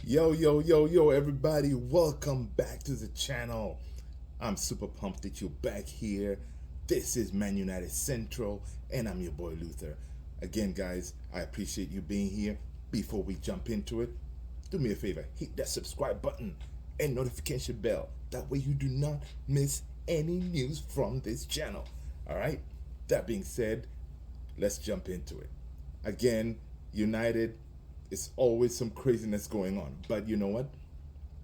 Yo, everybody, welcome back to the channel. I'm super pumped that you're back here. This is Man United Central, and I'm your boy Luther. Again, guys, I appreciate you being here. Before we jump into it, do me a favor, hit that subscribe button and notification bell. That way, you do not miss any news from this channel. All right, that being said, let's jump into it. Again, United, it's always some craziness going on. But you know what?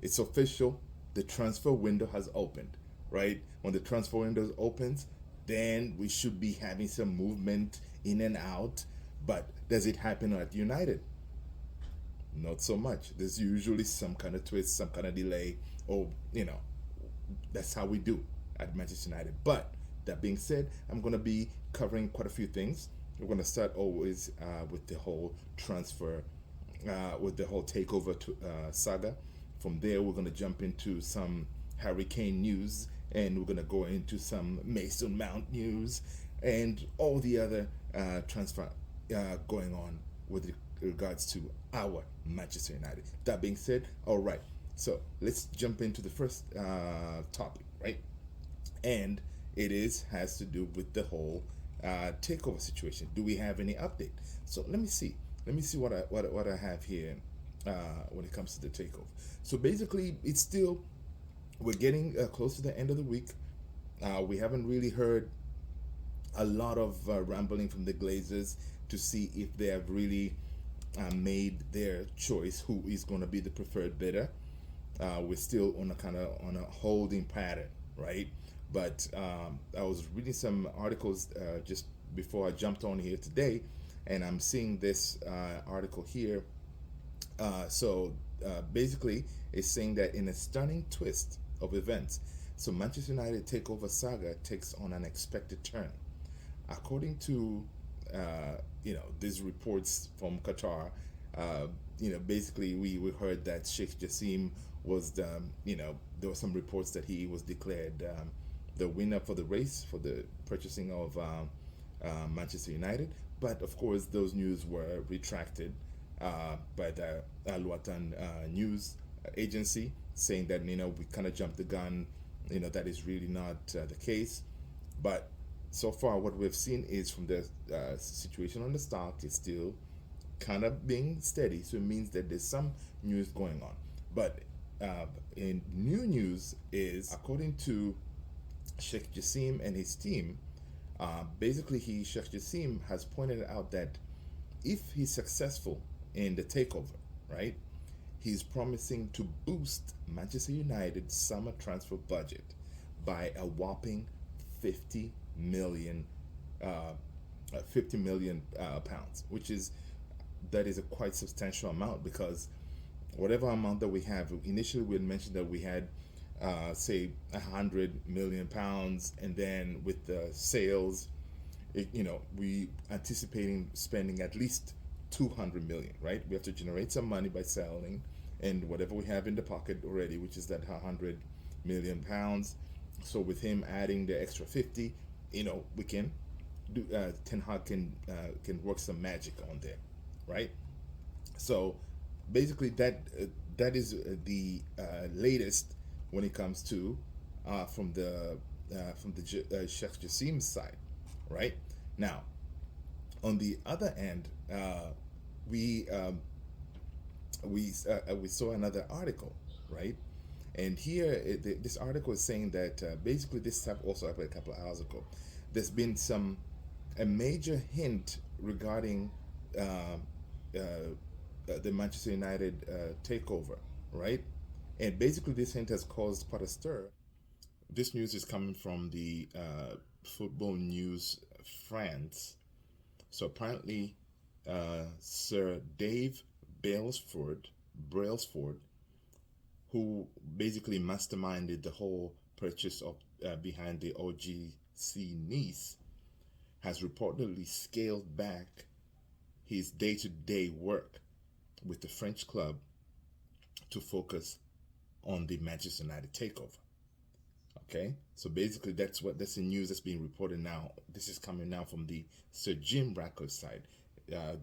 It's official. The transfer window has opened, right? When the transfer window opens, then we should be having some movement in and out. But does it happen at United? Not so much. There's usually some kind of twist, some kind of delay, or, that's how we do at Manchester United. But that being said, I'm going to be covering quite a few things. We're going to start always with the whole transfer, with the whole takeover saga. From there, we're going to jump into some Harry Kane news, and we're going to go into some Mason Mount news, and all the other transfer going on with regards to our Manchester United. That being said, all right, so let's jump into the first topic, right? And has to do with the whole takeover situation. Do we have any update? So let me see. Let me see what I have here when it comes to the takeover. So basically, it's still, we're getting close to the end of the week. We haven't really heard a lot of rambling from the Glazers to see if they have really made their choice, who is going to be the preferred bidder. We're still on a holding pattern, right? But I was reading some articles just before I jumped on here today, and I'm seeing this article here. Basically, it's saying that in a stunning twist of events, so Manchester United takeover saga takes on an unexpected turn. According to these reports from Qatar, basically we heard that Sheikh Jassim was there were some reports that he was declared the winner for the race for the purchasing of Manchester United. But of course, those news were retracted by the Al Watan news agency, saying that we kind of jumped the gun. That is really not the case. But so far, what we've seen is from the situation on the stock is still kind of being steady. So it means that there's some news going on. But in new news is, according to Sheikh Jassim and his team, basically Sheikh Jassim has pointed out that if he's successful in the takeover, right, he's promising to boost Manchester United's summer transfer budget by a whopping 50 million pounds, which is a quite substantial amount, because whatever amount that we have, initially we had mentioned that we had say 100 million pounds, and then with the sales, we anticipating spending at least 200 million, right? We have to generate some money by selling, and whatever we have in the pocket already, which is that 100 million pounds. So with him adding the extra 50, we can do, Ten Hag can work some magic on there, right? So basically that is the latest when it comes to from the Sheikh Jassim's side, right? Now, on the other end, we saw another article, right? And here, this article is saying that basically this also happened a couple of hours ago. There's been a major hint regarding the Manchester United takeover, right? And basically this hint has caused quite a stir. This news is coming from the Football News France. So apparently, Sir Dave Brailsford, who basically masterminded the whole purchase of behind the OGC Nice, has reportedly scaled back his day-to-day work with the French club to focus on the Manchester United takeover. Okay, so basically that's the news that's being reported now. This is coming now from the Sir Jim Ratcliffe side.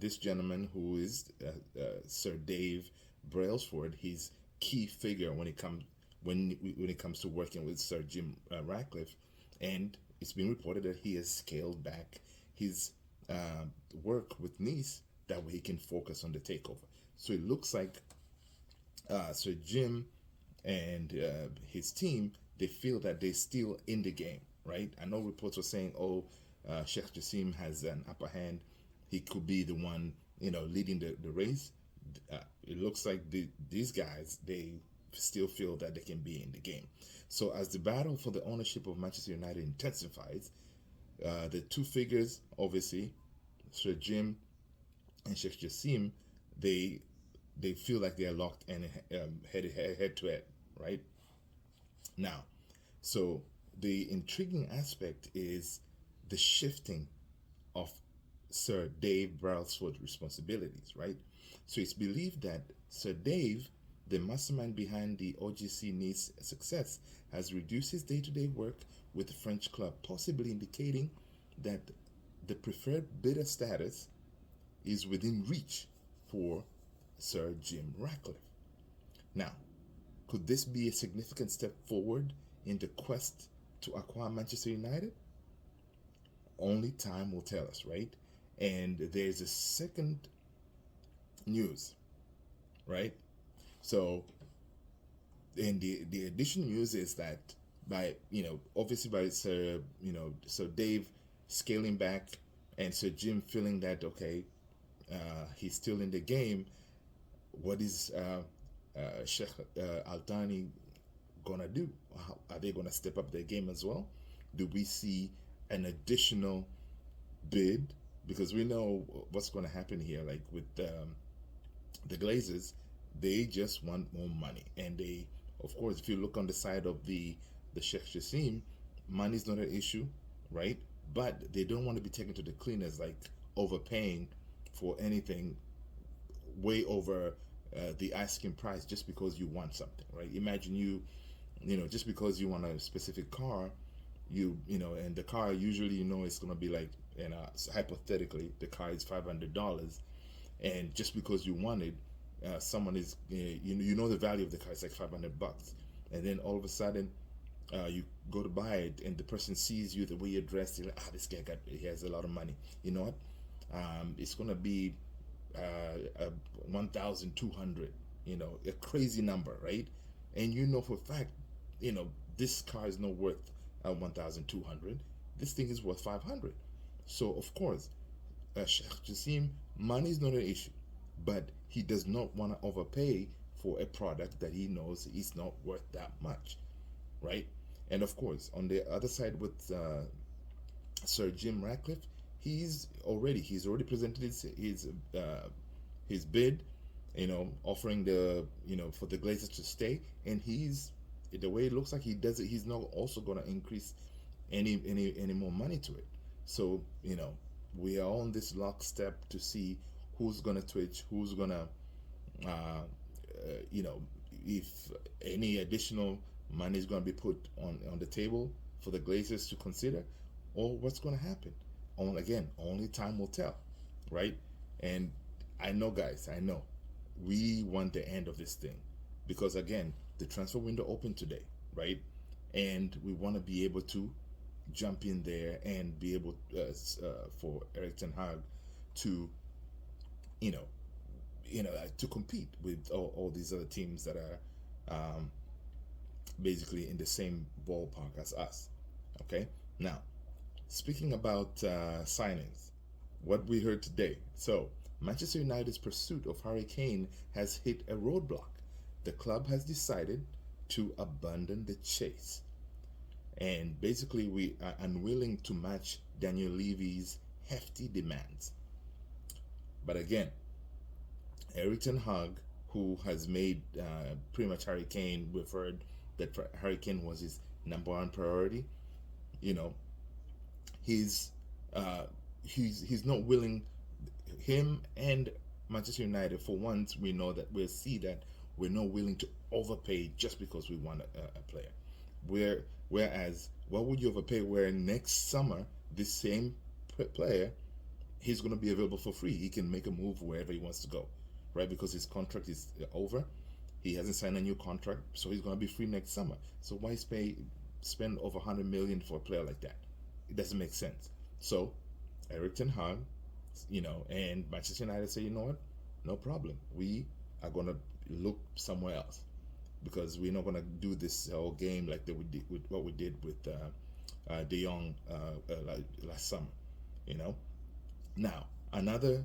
This gentleman, who is Sir Dave Brailsford, his key figure when it comes to working with Sir Jim Ratcliffe, and it's been reported that he has scaled back his work with Nice that way he can focus on the takeover. So it looks like Sir Jim and his team, they feel that they're still in the game, right? I know reports were saying, oh, Sheikh Jassim has an upper hand. He could be the one, leading the race. It looks like these guys, they still feel that they can be in the game. So as the battle for the ownership of Manchester United intensifies, the two figures, obviously, Sir Jim and Sheikh Jassim, they feel like they are locked and head to head, right? Now, so the intriguing aspect is the shifting of Sir Dave Brailsford's responsibilities, right? So it's believed that Sir Dave, the mastermind behind the OGC Nice success, has reduced his day-to-day work with the French club, possibly indicating that the preferred bidder status is within reach for Sir Jim Ratcliffe. Now, could this be a significant step forward in the quest to acquire Manchester United? Only time will tell us, right? And there's a second news, right? So, and the additional news is that by obviously by Sir Dave scaling back and Sir Jim feeling that okay, he's still in the game. What is Sheikh Al-Thani gonna do? Are they gonna step up their game as well? Do we see an additional bid? Because we know what's going to happen here. Like with the Glazers, they just want more money, and they, of course, if you look on the side of the Sheikh Jassim, money's not an issue, right? But they don't want to be taken to the cleaners, like overpaying for anything way over the asking price just because you want something, right? Imagine just because you want a specific car, and the car usually it's going to be like, so hypothetically the car is $500, and just because you want it, someone is the value of the car is like $500, and then all of a sudden you go to buy it and the person sees you, the way you're dressed, you're like, this guy he has a lot of money. You know what? It's going to be 1,200, a crazy number, right? And for a fact, this car is not worth 1,200. This thing is worth 500. So of course, Sheikh Jassim, money is not an issue, but he does not want to overpay for a product that he knows is not worth that much, right? And of course, on the other side with Sir Jim Ratcliffe, he's already presented his bid, offering for the Glazers to stay, and the way it looks like he does it, he's not also going to increase any more money to it. So we are on this lockstep to see who's going to twitch, who's going to if any additional money is going to be put on the table for the Glazers to consider, or what's going to happen. Again, only time will tell, right? And I know, guys, we want the end of this thing, because again, the transfer window opened today, right? And we want to be able to jump in there and be able for Erik ten Hag to to compete with all these other teams that are basically in the same ballpark as us. Okay, now speaking about signings, what we heard today. So Manchester United's pursuit of Harry Kane has hit a roadblock. The club has decided to abandon the chase, and basically we are unwilling to match Daniel Levy's hefty demands. But again, Erik ten Hag, who has made pretty much Harry Kane, we've heard that Harry Kane was his number one priority. He's not willing. Him and Manchester United, for once, we'll see that we're not willing to overpay just because we want a player. Whereas, what would you overpay? Where next summer, this same player, he's going to be available for free. He can make a move wherever he wants to go, right? Because his contract is over. He hasn't signed a new contract, so he's going to be free next summer. So why spend over 100 million for a player like that? It doesn't make sense. So Erik ten Hag, and Manchester United say, you know what, no problem. We are going to look somewhere else because we're not going to do this whole game like that we did with what we did with De Jong last summer. Now another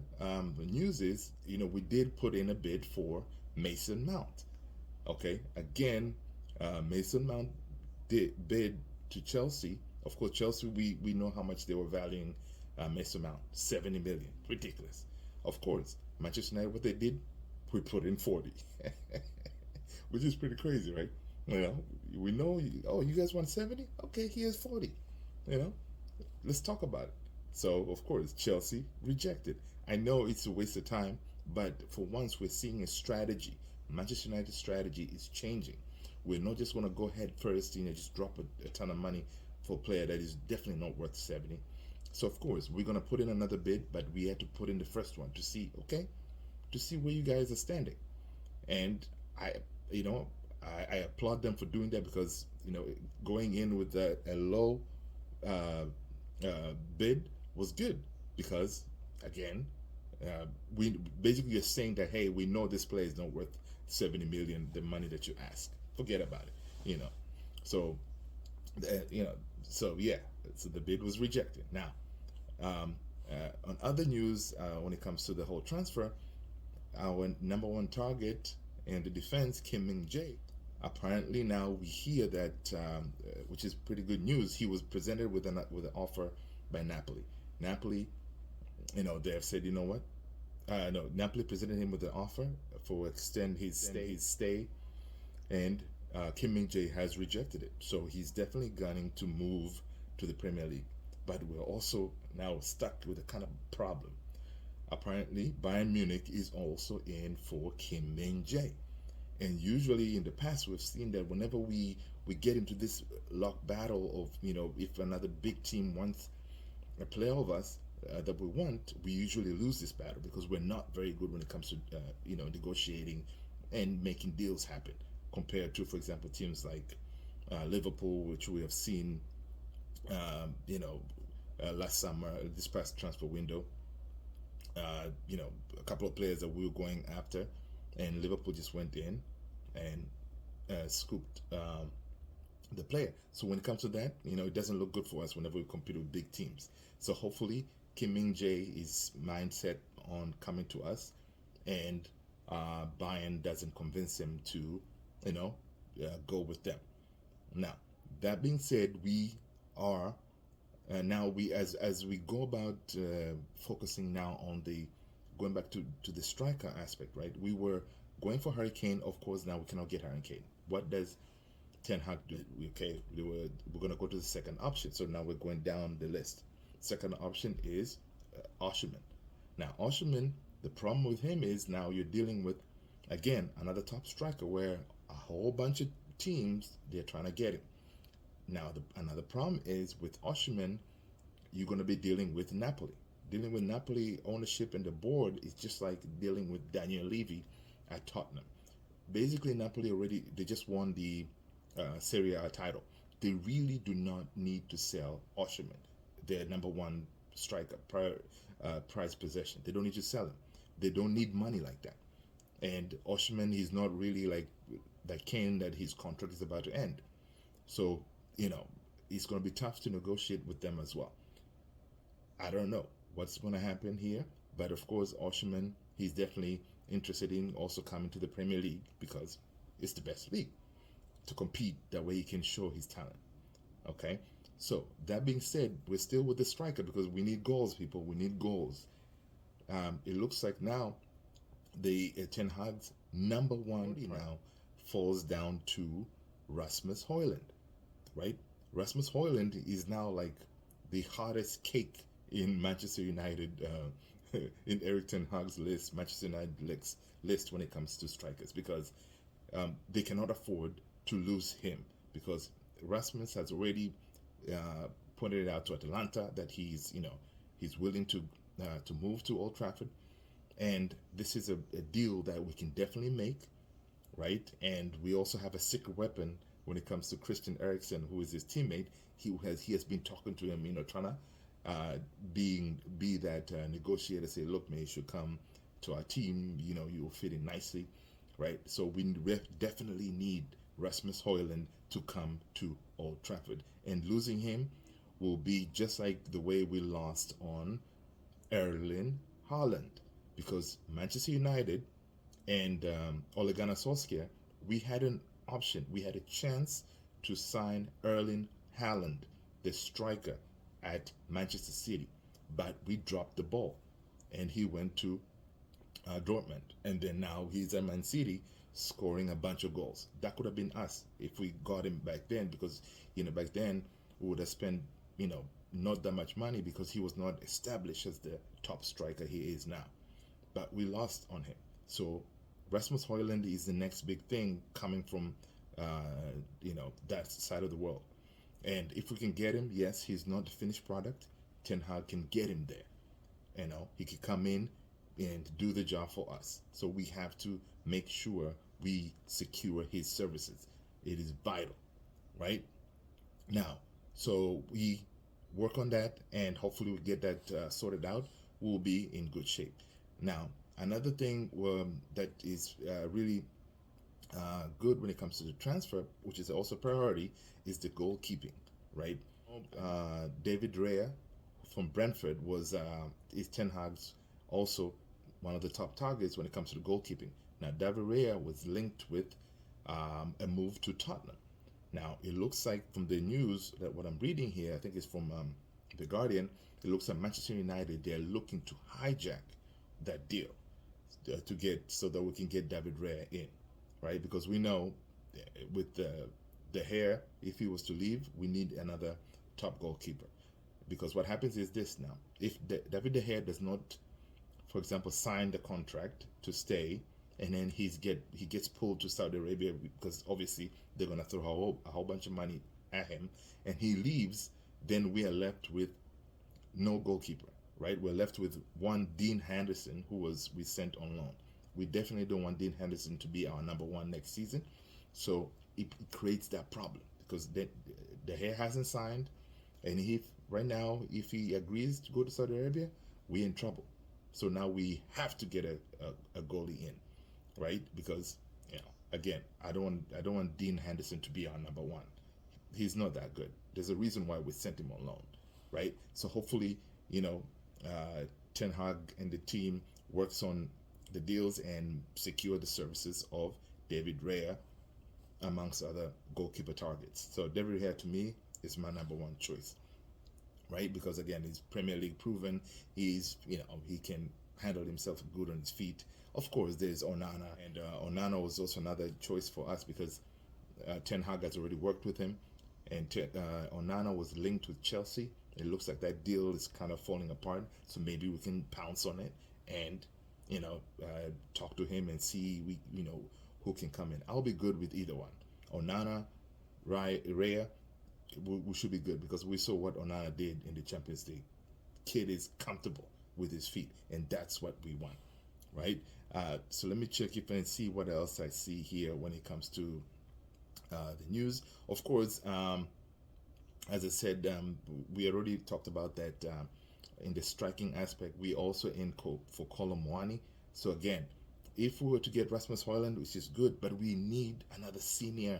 news is we did put in a bid for Mason Mount. Okay, again, Mason Mount did bid to Chelsea. Of course, Chelsea, we know how much they were valuing Mason Mount, 70 million, ridiculous. Of course, Manchester United, what they did, we put in 40, which is pretty crazy, right? We know. Oh, you guys want 70? Okay, here's 40. Let's talk about it. So of course, Chelsea rejected. I know it's a waste of time, but for once, we're seeing a strategy. Manchester United's strategy is changing. We're not just going to go head first, just drop a ton of money for a player that is definitely not worth 70. So of course, we're going to put in another bid, but we had to put in the first one to see, to see where you guys are standing. And I applaud them for doing that because, going in with a low bid was good because, again, we basically are saying that, hey, we know this player is not worth 70 million, the money that you ask. Forget about it, So, so the bid was rejected. Now, on other news, when it comes to the whole transfer, our number one target in the defense, Kim Min-jae, apparently now we hear that, which is pretty good news, he was presented with an offer by Napoli. Napoli, they have said, you know what? No, Napoli presented him with an offer for extend his stay, and Kim Min-jae has rejected it. So he's definitely gunning to move to the Premier League. But we're also now stuck with a kind of problem. Apparently, Bayern Munich is also in for Kim Min-jae. And usually in the past, we've seen that whenever we get into this lock battle of, if another big team wants a player of us that we want, we usually lose this battle because we're not very good when it comes to, negotiating and making deals happen compared to, for example, teams like Liverpool, which we have seen, last summer, this past transfer window, a couple of players that we were going after, and Liverpool just went in and scooped the player. So when it comes to that, it doesn't look good for us whenever we compete with big teams. So hopefully Kim Min-jae is mindset on coming to us, and Bayern doesn't convince him to, go with them. Now, that being said, we are now as we go about focusing now on going back to the striker aspect, right? We were going for Harry Kane. Of course, now we cannot get Harry Kane. What does Ten Hag do? We're going to go to the second option. So now we're going down the list. Second option is Osimhen. Now, Osimhen, the problem with him is now you're dealing with, again, another top striker where a whole bunch of teams, they're trying to get him. Now, another problem is with Osimhen, you're going to be dealing with Napoli. Dealing with Napoli ownership and the board is just like dealing with Daniel Levy at Tottenham. Basically, Napoli they just won the Serie A title. They really do not need to sell Osimhen, their number one striker, prize possession. They don't need to sell him. They don't need money like that. And Osimhen, he's not really like Kane, that his contract is about to end. So, it's going to be tough to negotiate with them as well. I don't know what's going to happen here, but of course, Osimhen, he's definitely interested in also coming to the Premier League because it's the best league to compete. That way he can show his talent. Okay, so that being said, we're still with the striker because we need goals, people. We need goals. It looks like now the Ten Hag's number one now falls down to Rasmus Højlund, right? Rasmus Højlund is now like the hottest cake in Manchester United, in Erik ten Hag's list, Manchester United list when it comes to strikers, because they cannot afford to lose him, because Rasmus has already pointed it out to Atalanta that he's willing to move to Old Trafford, And this is a deal that we can definitely make, right? And we also have a secret weapon when it comes to Christian Eriksen, who is his teammate. He has been talking to him, trying to be that negotiator. Say, look, man, you should come to our team. You will fit in nicely, right? So we definitely need Rasmus Højlund to come to Old Trafford, and losing him will be just like the way we lost on Erling Haaland, because Manchester United and Ole Gunnar Solskjaer, we had an option, we had a chance to sign Erling Haaland, the striker, at Manchester City, but we dropped the ball, and he went to Dortmund, and then now he's at Man City scoring a bunch of goals. That could have been us if we got him back then, because back then we would have spent not that much money, because he was not established as the top striker he is now. But we lost on him. So Rasmus Højlund is the next big thing coming from that side of the world. And if we can get him, yes, he's not the finished product. Ten Hag can get him there. He can come in and do the job for us. So we have to make sure we secure his services. It is vital, right? Now, so we work on that, and hopefully we get that sorted out. We'll be in good shape. Now, another thing that is really good when it comes to the transfer, which is also priority, is the goalkeeping, right? David Raya from Brentford is Ten Hag's also one of the top targets when it comes to the goalkeeping. Now, David Raya was linked with a move to Tottenham. Now, it looks like from the news that what I'm reading here, I think it's from The Guardian, it looks like Manchester United, they're looking to hijack that deal to get, so that we can get David Raya in, right? Because we know with the hair, if he was to leave, we need another top goalkeeper. Because what happens is this now: if David De Gea does not, for example, sign the contract to stay, and then he gets pulled to Saudi Arabia, because obviously they're gonna throw a whole bunch of money at him, and he leaves, then we are left with no goalkeeper, right? We're left with one Dean Henderson, who we sent on loan. We definitely don't want Dean Henderson to be our number one next season, so it creates that problem, because De Gea hasn't signed, and right now, if he agrees to go to Saudi Arabia, we're in trouble. So now we have to get a goalie in, right? Because again, I don't want Dean Henderson to be our number one. He's not that good. There's a reason why we sent him on loan, right? So hopefully, Ten Hag and the team works on the deals and secure the services of David Raya, amongst other goalkeeper targets. So David Raya, to me, is my number one choice, right? Because again, he's Premier League proven. He's he can handle himself good on his feet. Of course, there's Onana, and Onana was also another choice for us, because Ten Hag has already worked with him, and Onana was linked with Chelsea. It looks like that deal is kind of falling apart, so maybe we can pounce on it and talk to him and see who can come in. I'll be good with either one. Onana, Raya, we should be good, because we saw what Onana did in the Champions League. Kid is comfortable with his feet, and that's what we want, right? So let me check if I can see what else I see here when it comes to the news. Of course, as I said, we already talked about that in the striking aspect. We also in for KANE&MOUNT. So again, if we were to get Rasmus Højlund, which is good, but we need another senior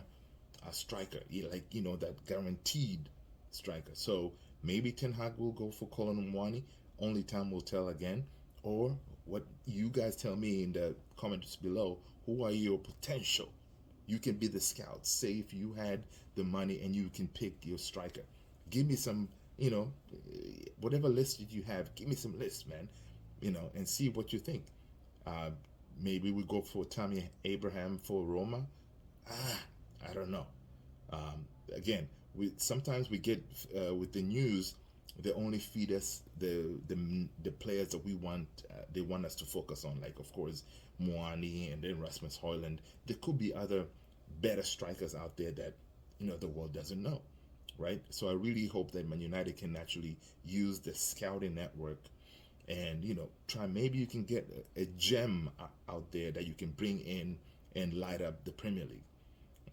striker, that guaranteed striker. So maybe Ten Hag will go for KANE&MOUNT. Only time will tell again. Or what you guys tell me in the comments below. Who are your potential? You can be the scout. Say if you had the money and you can pick your striker. Give me some, whatever list you have. Give me some lists, man. And see what you think. Maybe we go for Tammy Abraham for Roma. I don't know. Again, sometimes we get with the news, they only feed us the players that we want. They want us to focus on, like of course Moani and then Rasmus Højlund. There could be other better strikers out there that the world doesn't know, right? So I really hope that Man United can actually use the scouting network and try, maybe you can get a gem out there that you can bring in and light up the Premier League.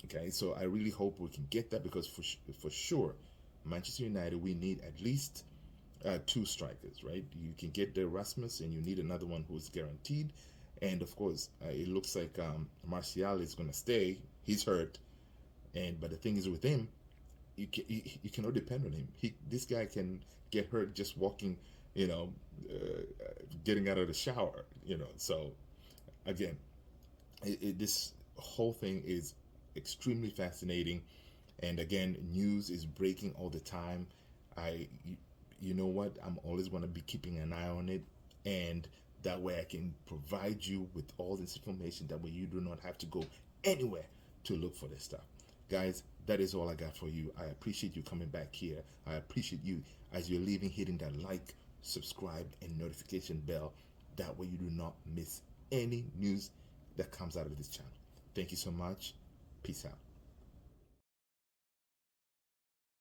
Okay, so I really hope we can get that, because for sure, Manchester United, we need at least two strikers, right? You can get the Erasmus, and you need another one who's guaranteed. And of course, it looks like Martial is going to stay. He's hurt, but the thing is with him, you cannot depend on him. This guy can get hurt just walking, you know, getting out of the shower. So again, this whole thing is extremely fascinating, and again, news is breaking all the time. You know what? I'm always going to be keeping an eye on it, and that way I can provide you with all this information. That way you do not have to go anywhere to look for this stuff. Guys, that is all I got for you. I appreciate you coming back here. I appreciate you, as you're leaving, hitting that like, subscribe, and notification bell. That way you do not miss any news that comes out of this channel. Thank you so much. Peace out.